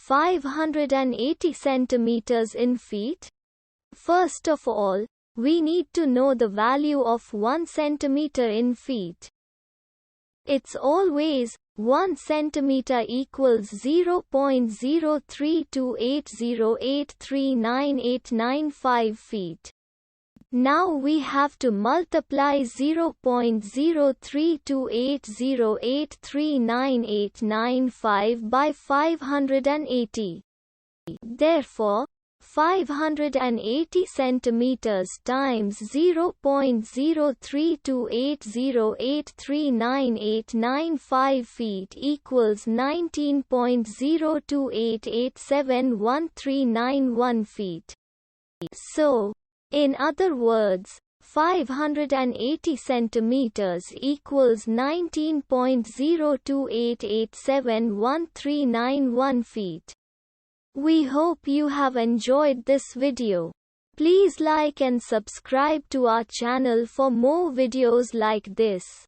580 centimeters in feet? First of all, we need to know the value of 1 centimeter in feet. It's always 1 centimeter equals 0.03280839895 feet. Now we have to multiply 0.03280839895 by 580. Therefore, 580 centimeters times 0.03280839895 feet equals 19.028871391 feet. So, in other words, 580 centimeters equals 19.028871391 feet. We hope you have enjoyed this video. Please like and subscribe to our channel for more videos like this.